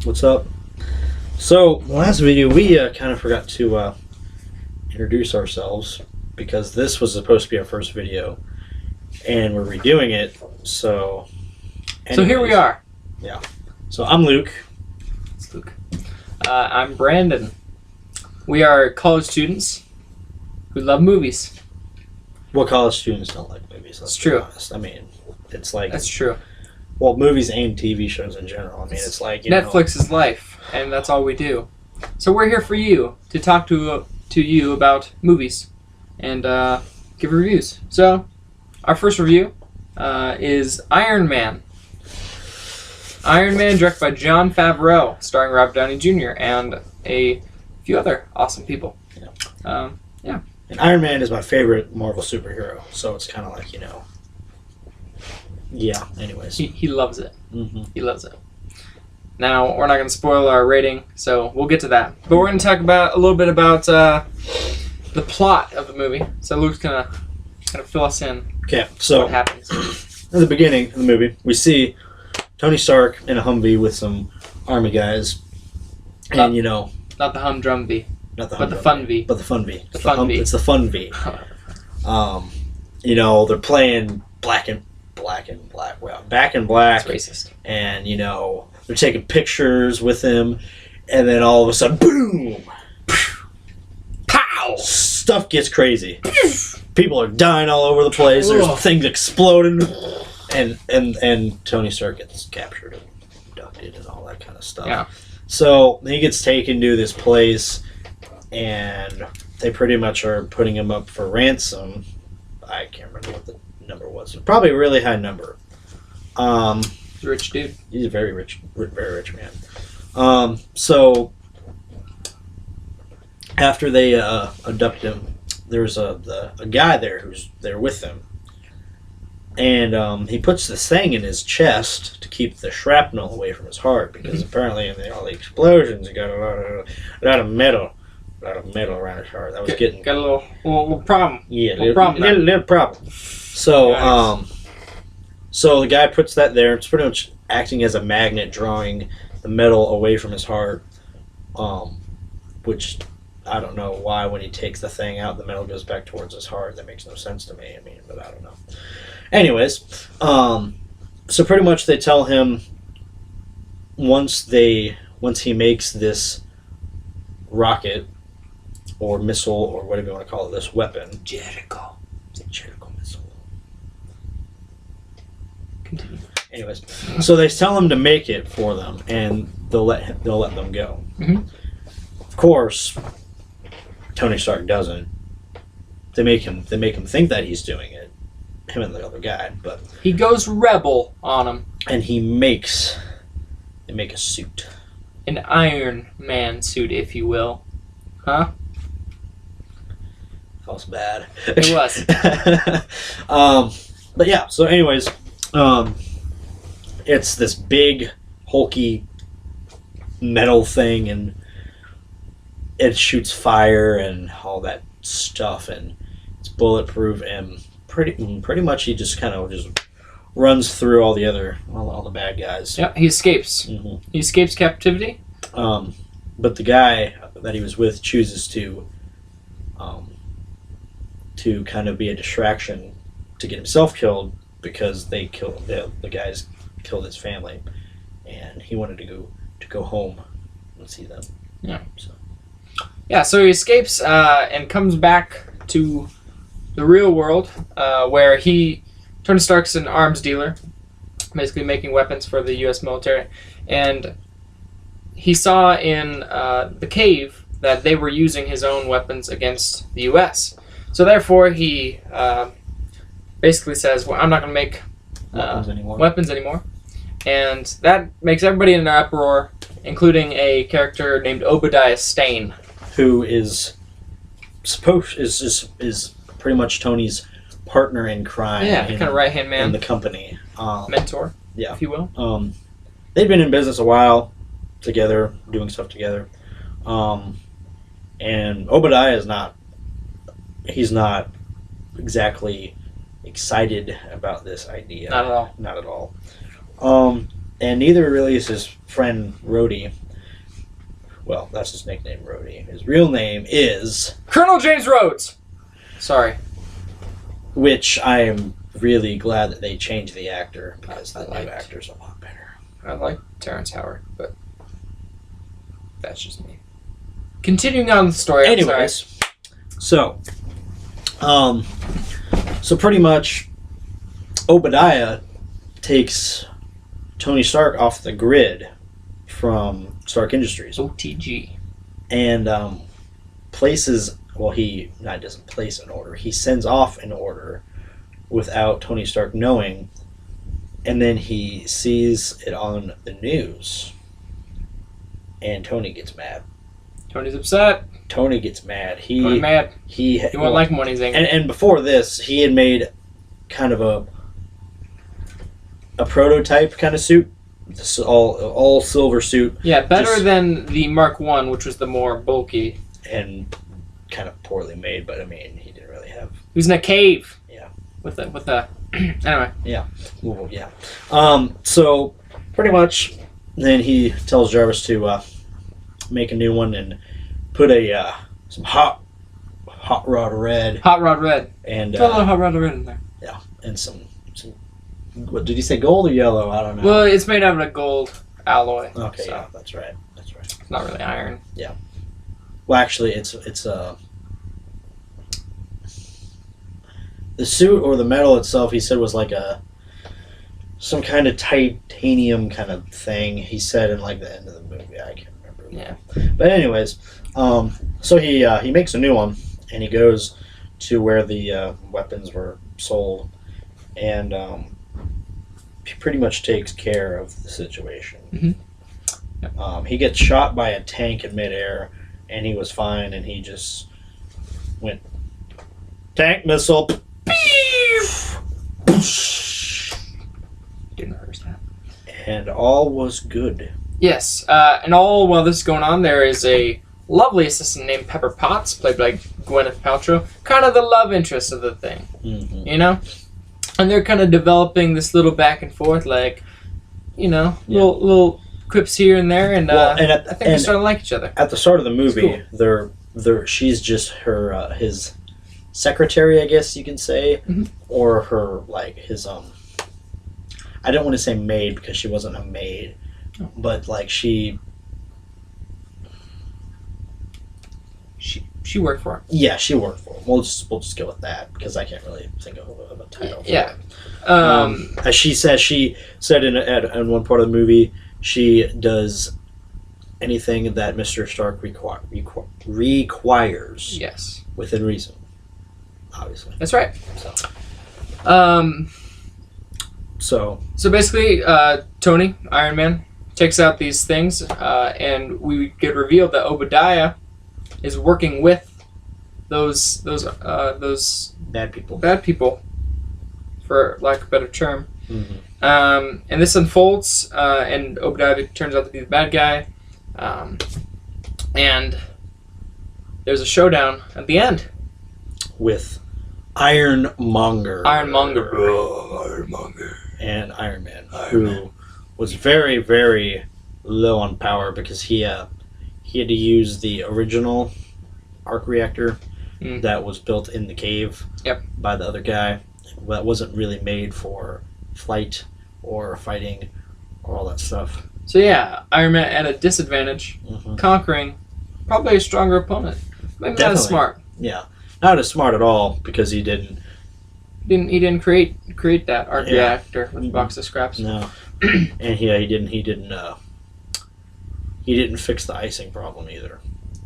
What's up? So, last video we kind of forgot to introduce ourselves because this was supposed to be our first video, and we're redoing it. So here we are. Yeah. So I'm Luke. It's Luke. I'm Brandon. We are college students who love movies. Well, college students don't like movies. It's true. Honest. I mean, it's like That's true. well, movies and TV shows in general. I mean, it's like Netflix is life, and that's all we do. So we're here for you to talk to you about movies and give reviews. So our first review is Iron Man. Iron Man, directed by Jon Favreau, starring Robert Downey Jr. and a few other awesome people. Yeah. And Iron Man is my favorite Marvel superhero, so it's kind of like Yeah. Anyways, He loves it. mm-hmm. He loves it. Now, we're not going to spoil our rating, so we'll get to that. But we're going to talk about a little bit about the plot of the movie. So Luke's going to kind of fill us in Okay. So what happens. at the beginning of the movie, we see Tony Stark in a Humvee with some army guys, and Not the humdrum V, not the but the Humvee, fun V. but the fun V. The fun V. It's the fun V. They're playing Back in Black. That's racist. And they're taking pictures with him, and then all of a sudden, boom! Pow! Stuff gets crazy. People are dying all over the place. There's things exploding, and Tony Stark gets captured and abducted and all that kind of stuff. Yeah. So he gets taken to this place, and they pretty much are putting him up for ransom. I can't remember what the number was. Probably a really high number. He's a rich dude. He's a very rich man. So after they abduct him, there's a guy there who's there with them, and he puts this thing in his chest to keep the shrapnel away from his heart because apparently in all the explosions he got a lot of metal around his heart. That was Got a little problem. Yeah, little problem. So, Yikes. So the guy puts that there. It's pretty much acting as a magnet, drawing the metal away from his heart. Which I don't know why when he takes the thing out, the metal goes back towards his heart. That makes no sense to me. I mean, but I don't know. Anyways, so pretty much they tell him once he makes this rocket or missile or whatever you want to call it, this weapon. Jericho. It's a Jericho missile. Continue. Anyways, so they tell him to make it for them, and they'll let them go. Mhm. Of course, Tony Stark doesn't. They make him think that he's doing it, him and the other guy, but He goes rebel on him. and they make a suit. An Iron Man suit, if you will. Huh? That was bad. It was. But yeah. So, anyways, it's this big, hulky metal thing, and it shoots fire and all that stuff, and it's bulletproof, and pretty much he just kind of runs through all the bad guys. Yeah, he escapes. Mm-hmm. He escapes captivity. But the guy that he was with chooses to kind of be a distraction to get himself killed because the guys killed his family, and he wanted to go home and see them. Yeah, so he escapes and comes back to the real world where Tony Stark's an arms dealer, basically making weapons for the U.S. military, and he saw in the cave that they were using his own weapons against the U.S. So therefore he basically says, well, I'm not going to make weapons anymore. And that makes everybody in an uproar, including a character named Obadiah Stane, who is pretty much Tony's partner in crime. Yeah, kind of right-hand man. In the company. Mentor, yeah. if you will. They've been in business a while together, doing stuff together. And Obadiah is not exactly excited about this idea. Not at all. Not at all. and neither really is his friend Rhodey. Well, that's his nickname, Rhodey. His real name is Colonel James Rhodes. Sorry. which I am really glad that they changed the actor because the I new liked- actor's a lot better. I like Terrence Howard, but that's just me. Continuing on the story. I'm sorry. Anyways, so pretty much Obadiah takes Tony Stark off the grid from Stark Industries OTG. and places. Well, he not doesn't place an order. He sends off an order without Tony Stark knowing, and then he sees it on the news, and Tony gets mad. Tony's upset. Tony gets mad. Tony's mad. He He won't like him when he's angry. and before this, he had made kind of a prototype kind of suit, this all silver suit, Yeah, better just- than the Mark 1, which was the more bulky. and kind of poorly made. But I mean, he didn't really have. He was in a cave. Yeah. With a anyway. Well, yeah. So pretty much, then he tells Jarvis to make a new one and put a some hot rod red Hot Rod Red. and Put a little Hot Rod Red in there. and some. What did he say? Gold or yellow? I don't know. Well, it's made out of a gold alloy. Okay, so yeah, that's right. It's not really iron. Well, actually, it's the suit or the metal itself. He said was like some kind of titanium kind of thing. He said in like the end of the movie. I can't remember. Yeah. But anyways, so he makes a new one and he goes to where the weapons were sold, and he pretty much takes care of the situation. Mhm. He gets shot by a tank in midair, and he was fine, and he just went tank missile. Didn't rehearse that. And all was good. Yes, and all while this is going on, there is a lovely assistant named Pepper Potts, played by Gwyneth Paltrow, kind of the love interest of the thing, Mm-hmm. you know? And they're kind of developing this little back and forth, like, you know, Yeah. little quips here and there, and, Well, and I think they're starting to like each other. at the start of the movie, It's she's just her his secretary, I guess you can say, Mhm. or her like his I don't want to say maid because she wasn't a maid, Oh. but like she She worked for him. yeah she worked for him. We'll just go with that because I can't really think of a title. For Yeah. it. As she said in one part of the movie, she does anything that Mr. Stark requires Yes. within reason. Obviously. That's right. So So basically, Tony, Iron Man, takes out these things, and we get revealed that Obadiah is working with those bad people. bad people, for lack of a better term. Mm-hmm. And this unfolds, and Obadiah turns out to be the bad guy, and there's a showdown at the end. With Ironmonger. Ironmonger. And Iron Man, Iron who Man. was very, very low on power because he had to use the original arc reactor Mm. that was built in the cave Yep. by the other guy. That wasn't really made for flight or fighting or all that stuff. So yeah, Iron Man at a disadvantage, Mm-hmm. conquering probably a stronger opponent. Maybe not Definitely. as smart. Yeah, not as smart at all because he didn't. He didn't create that arc Yeah. reactor with a Mhm. box of scraps. No, and he didn't fix the icing problem either.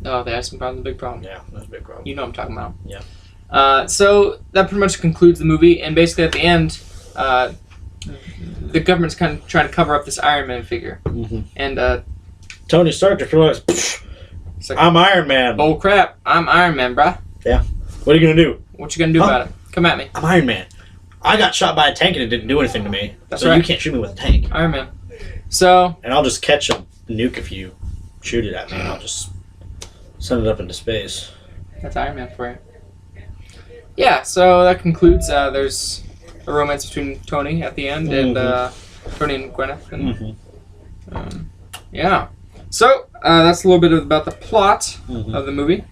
Oh, the icing problem's a big problem. Yeah, that's a big problem. You know what I'm talking about. Yeah. So that pretty much concludes the movie, and basically at the end, the government's kind of trying to cover up this Iron Man figure, Mm-hmm. and Tony Stark just realized, it's like, I'm Iron Man. oh crap, I'm Iron Man, bruh. What are you gonna do? What you gonna do Huh? about it? Come at me, I'm Iron Man. I got shot by a tank and it didn't do anything to me. That's so right. you can't shoot me with a tank. Iron Man. So And I'll just catch a nuke if you shoot it at me, and I'll just send it up into space. that's Iron Man for you. Yeah, so that concludes. There's a romance between Tony at the end and Tony and Gwyneth, and Mm-hmm. Yeah. So that's a little bit about the plot Mm-hmm. of the movie.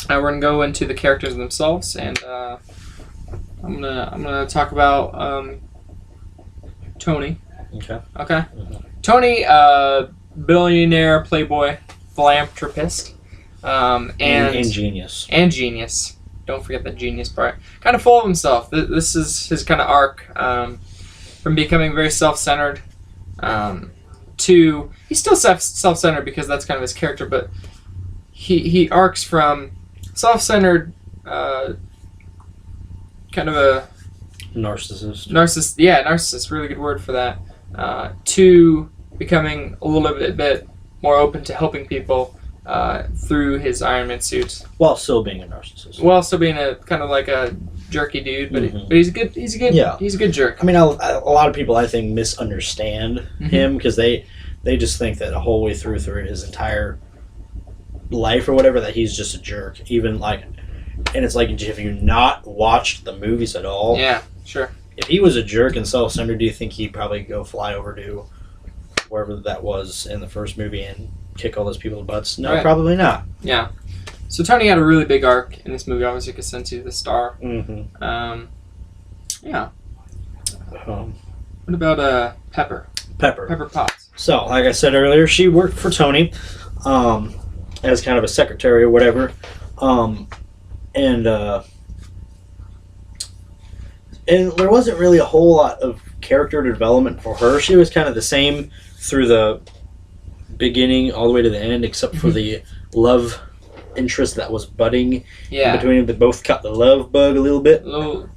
We're gonna go into the characters themselves, and I'm gonna talk about Tony. Okay. Okay. Mhm. Tony, billionaire, playboy, philanthropist, And genius. and genius. Don't forget the genius part. Kind of full of himself. This is his kind of arc from becoming very self-centered to he's still self-centered because that's kind of his character, but he arcs from self-centered, kind of a Narcissist. narcissist, really good word for that, to becoming a little bit more open to helping people through his Iron Man suit, While still being a narcissist. while still being a kind of like a jerky dude, but Mhm. but he's a good Yeah. he's a good jerk. I mean, a lot of people, I think, misunderstand Mhm. him because they just think that the whole way through his entire life or whatever that he's just a jerk. Even like, and it's like, if you not watched the movies at all, Yeah, sure. if he was a jerk and self-centered, do you think he'd probably go fly over to wherever that was in the first movie and kick all those people's butts? No, Right. probably not. Yeah. So Tony had a really big arc in this movie, obviously, because since he's the star. Mm-hmm. Yeah. What about Pepper? Pepper. Pepper Potts. So, like I said earlier, she worked for Tony as kind of a secretary or whatever. And there wasn't really a whole lot of character development for her. She was kind of the same through the beginning all the way to the end, except for the love interest that was budding Yeah. between them. They both caught the love bug a little bit. Little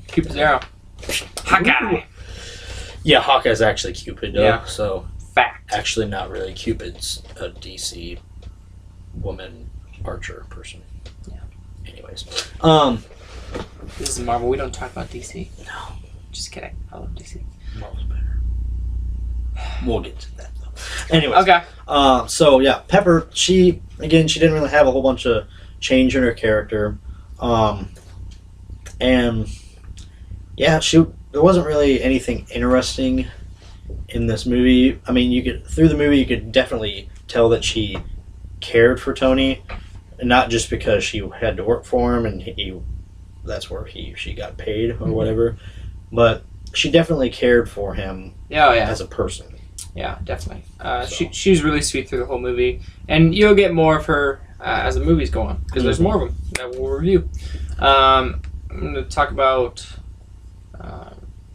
Cupid Zero. Hawkeye. Yeah, Hawkeye's actually Cupid, though. Yeah. So, Fact. actually not really. Cupid's a DC woman archer person. Yeah. Anyways. This is Marvel. We don't talk about DC. No. Just kidding. I love DC. Marvel's better. We'll get to that, though. Anyways. Okay. So, yeah, Pepper, she didn't really have a whole bunch of change in her character. And, yeah, there wasn't really anything interesting in this movie. I mean, through the movie, you could definitely tell that she cared for Tony, and not just because she had to work for him and that's where she got paid or whatever, but she definitely cared for him Yeah, yeah. as a person. Yeah, definitely. So. She's really sweet through the whole movie, and you'll get more of her as the movie's going because there's Mhm. more of them that we'll review. I'm going to talk about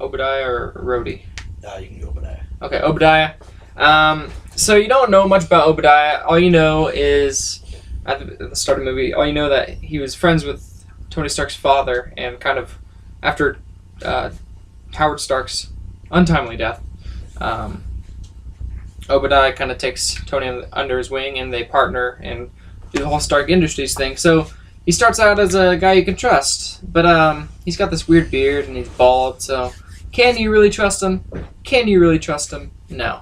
Obadiah or Rhodey. You can go over that. Okay, Obadiah. So you don't know much about Obadiah. All you know is at the start of the movie, all you know that he was friends with Tony Stark's father, and kind of after Howard Stark's untimely death, Obadiah kind of takes Tony under his wing, and they partner and do the whole Stark Industries thing. So he starts out as a guy you can trust, but he's got this weird beard and he's bald. So can you really trust him? Can you really trust him? No.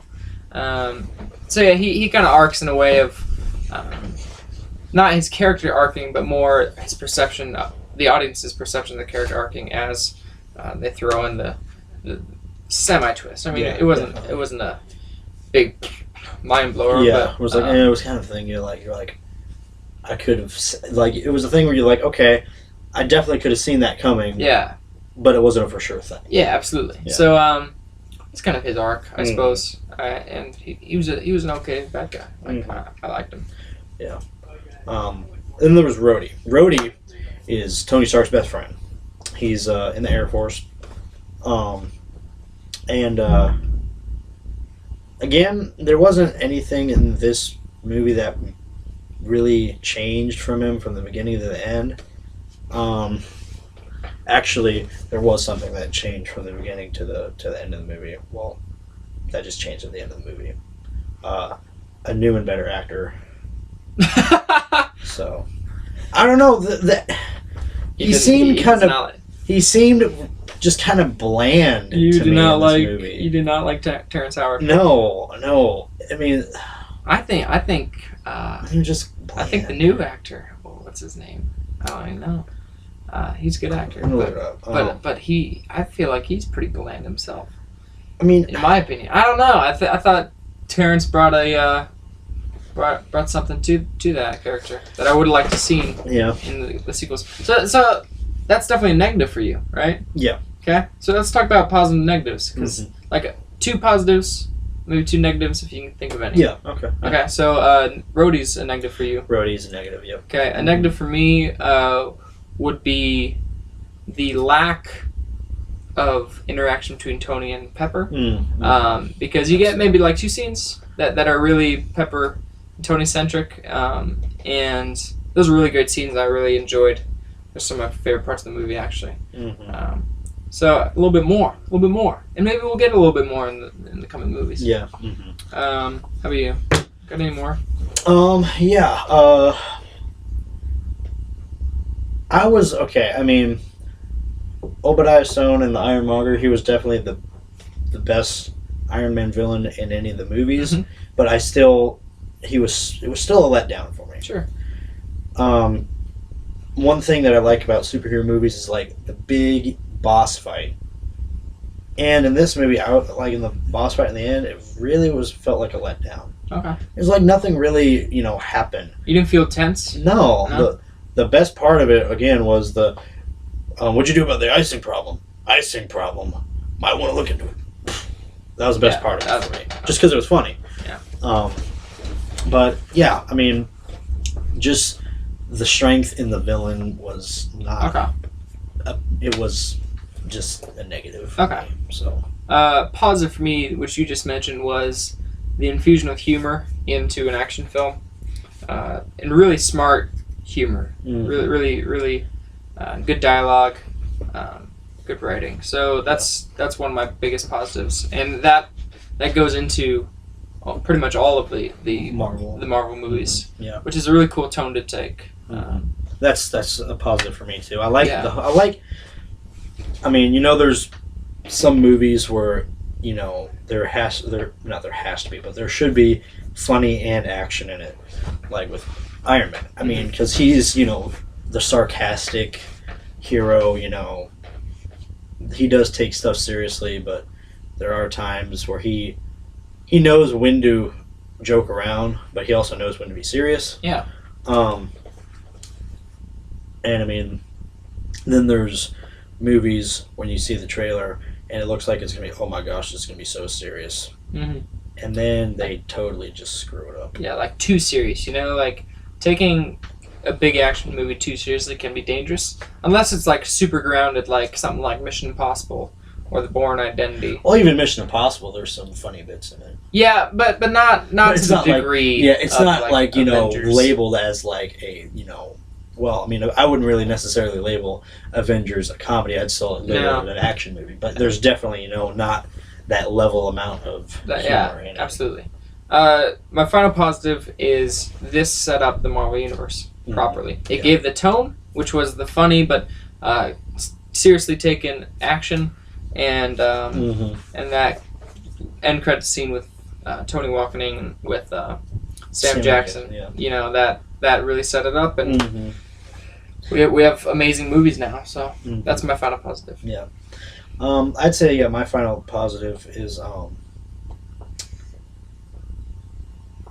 So yeah, he kind of arcs in a way of not his character arcing, but more his perception, the audience's perception of the character arcing as they throw in the semi twist. I mean, Yeah, it wasn't a big mind blower. Yeah, but, it was like it was kind of a thing. You're like, I could have like it was a thing where you're like, okay, I definitely could have seen that coming. yeah, but it wasn't a for sure thing. yeah, absolutely. Yeah. So it's kind of his arc, I Mhm. suppose. And he was an okay bad guy. Like, Mhm. I liked him. Then there was Rhodey. Rhodey is Tony Stark's best friend. He's in the Air Force. Again, there wasn't anything in this movie that really changed from him from the beginning to the end. Actually, there was something that changed from the beginning to the end of the movie. Well, that just changed at the end of the movie. A new and better actor. So, I don't know. He seemed just kind of bland. You to did me not in this like. movie. You did not like Terrence Howard. No. I mean, I think. you're just. I think the new actor. What's his name? I don't even know. He's a good actor, Look it up. but I feel like he's pretty bland himself. I mean, in my opinion. I don't know. I thought Terrence brought brought something to that character that I would have liked to see yeah, in the sequels. So that's definitely a negative for you, right? Yeah. Okay. So let's talk about positives and negatives, because like 2 positives, maybe 2 negatives if you can think of any. Yeah. Okay. Okay. So Rhodey's a negative for you. Rhodey's a negative. Yep. Okay. A negative for me would be the lack of interaction between Tony and Pepper. Because you get maybe like 2 scenes that are really Pepper and Tony centric, and those are really great scenes I really enjoyed. They're some of my favorite parts of the movie, actually. So a little bit more, and maybe we'll get a little bit more in the coming movies. Yeah. How about you? Got any more? Yeah. I was okay. I mean, Obadiah Stane and the Ironmonger, he was definitely the best Iron Man villain in any of the movies. But it was still a letdown for me. Sure. One thing that I like about superhero movies is like the big boss fight. And in this movie, like in the boss fight in the end, it really felt like a letdown. Okay. It was like nothing really, happened. You didn't feel tense? No. The best part of it again was the what'd you do about the icing problem? Icing problem. Might want to look into it. That was the best part of it for me. Just because it was funny. Yeah. But yeah, I mean, just the strength in the villain was not. Okay. It was just a negative. Okay. So. Positive for me, which you just mentioned, was the infusion of humor into an action film, and really smart humor. Really good dialogue, good writing. So that's one of my biggest positives, and that goes into pretty much all of the Marvel movies. Yeah. Which is a really cool tone to take. That's a positive for me too. I like I mean, there's some movies where there has to be, but there should be funny and action in it, like with Iron Man. I mean, because he's the sarcastic hero. He does take stuff seriously, but there are times where he knows when to joke around, but he also knows when to be serious. Yeah. And I mean, then there's movies when you see the trailer and it looks like it's gonna be, oh my gosh, it's gonna be so serious, and then they totally just screw it up. Yeah, like too serious. Like taking a big action movie too seriously can be dangerous, unless it's like super grounded, like something like Mission Impossible or The Bourne Identity. Well, even Mission Impossible, there's some funny bits in it. Yeah, but not to the degree. It's not like Avengers. Labeled as like a Well, I mean, I wouldn't really necessarily label Avengers a comedy. I'd still label it an action movie. But there's definitely, not that level amount of humor in it. Absolutely. My final positive is this set up the Marvel Universe properly. It gave the tone, which was the funny but seriously taken action, and that end credit scene with Tony walking with Sam Jackson. Yeah. That really set it up, and we have amazing movies now. So that's my final positive. Yeah, I'd say my final positive is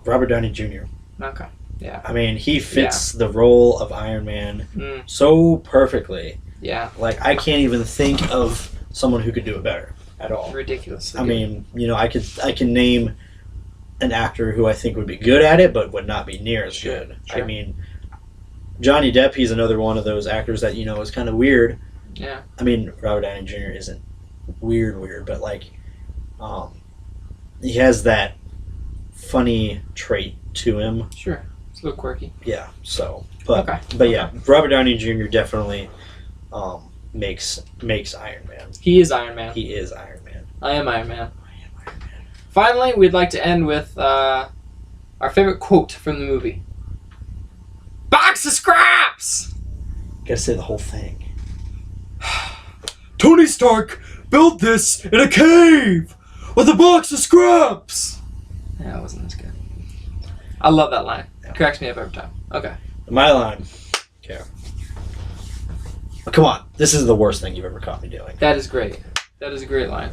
Robert Downey Jr. Okay. Yeah. I mean, he fits the role of Iron Man so perfectly. Yeah. Like, I can't even think of someone who could do it better at all. Ridiculous. I mean, I can name an actor who I think would be good at it, but would not be near as good. Sure. I mean, Johnny Depp, he's another one of those actors that, is kind of weird. Yeah. I mean, Robert Downey Jr. isn't weird, but like, he has that funny trait to him. Sure. It's a little quirky. Yeah. So, but yeah, Robert Downey Jr. definitely makes Iron Man. He is Iron Man. He is Iron Man. I am Iron Man. Finally, we'd like to end with our favorite quote from the movie. Box of scraps! Gotta say the whole thing. Tony Stark built this in a cave with a box of scraps! Yeah, it wasn't as good. I love that line. It cracks me up every time. Okay. My line. Okay. Oh, come on. This is the worst thing you've ever caught me doing. That is great. That is a great line.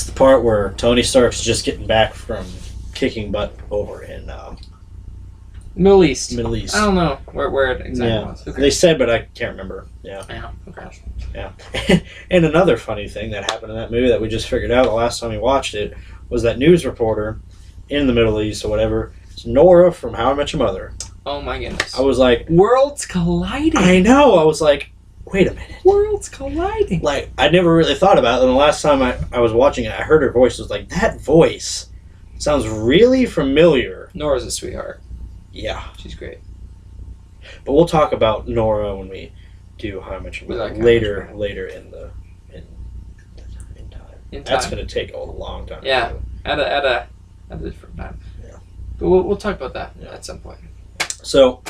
It's the part where Tony Stark's just getting back from kicking butt over in Middle East. Middle East. I don't know where it exactly Yeah. was. Okay. They said, but I can't remember. Yeah. Yeah. Okay. Yeah. And another funny thing that happened in that movie that we just figured out the last time we watched it was that news reporter in the Middle East or whatever. It's Nora from How I Met Your Mother. Oh my goodness. I was like, Worlds colliding. I know. I was like, wait a minute. Worlds colliding. Like, I never really thought about it. And the last time I was watching it, I heard her voice. I was like, that voice sounds really familiar. Nora's a sweetheart. Yeah. She's great. But we'll talk about Nora when we do How I Met Your We Mother like How I Met Your later, Mother. later in time. In That's time. going to take a long time. Yeah. At a different time. Yeah. But we'll talk about that Yeah. at some point. So,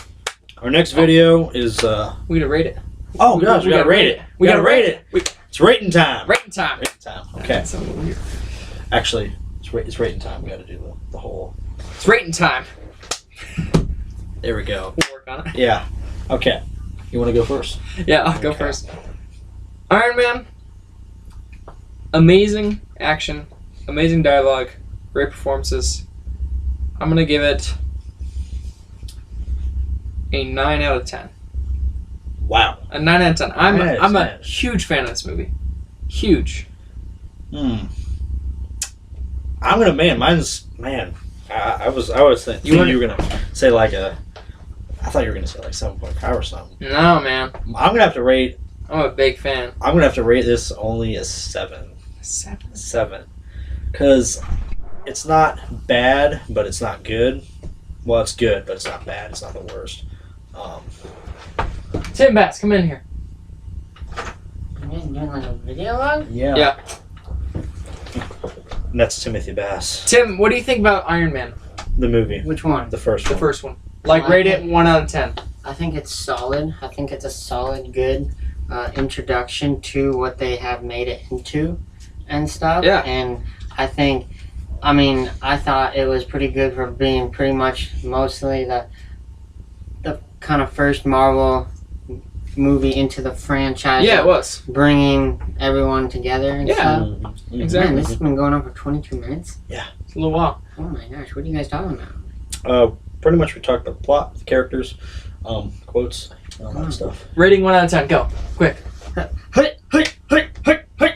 our next video is. We gotta rate it. Oh gosh, we gotta rate it. We gotta rate it. It's rating time. Rating time. Rating time. Okay. That's so weird. Actually, it's rating time. We gotta do the whole. It's rating time. There we go. We'll work on it. Yeah. Okay. You want to go first? Yeah, I'll go Okay. first. Iron Man. Amazing action. Amazing dialogue. Great performances. I'm gonna give it a 9 out of 10. Wow. A 9 out of 10. I'm 9 out of I'm a 10. huge fan of this movie. Huge. I'm gonna mine's. I was thinking You wanna- you were gonna say like a. I thought you were gonna say like 7.5 or something. No, man. I'm gonna have to rate. I'm a big fan. I'm gonna have to rate this only a 7. 7. Because it's not bad, but it's not good. Well, it's good, but it's not bad. It's not the worst. Tim Bass, come in here. You guys doing like a video log? Yeah. Yeah. And that's Timothy Bass. Tim, what do you think about Iron Man? The movie. Which one? The first The one. first one. Like, rate it 1 out of 10. I think it's solid. I think it's a solid, good introduction to what they have made it into and stuff. Yeah. And I think, I thought it was pretty good for being pretty much mostly the kind of first Marvel movie into the franchise. Yeah, it was. Bringing everyone together and Yeah. stuff. Mhm. Exactly. Man, this has been going on for 22 minutes. It's a little while. Oh my gosh, what are you guys talking about? Pretty much we talked about the plot, the characters, quotes, and all that stuff. Rating 1 out of 10. Go. Quick. Hey, hey, hey, hey, hey,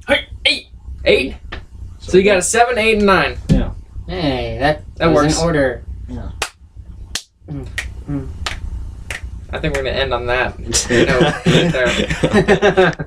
hey, hey. 8. So you got a 7, 8, and 9. Hey, that That was works. in order. I think we're going to end on that. No, right there.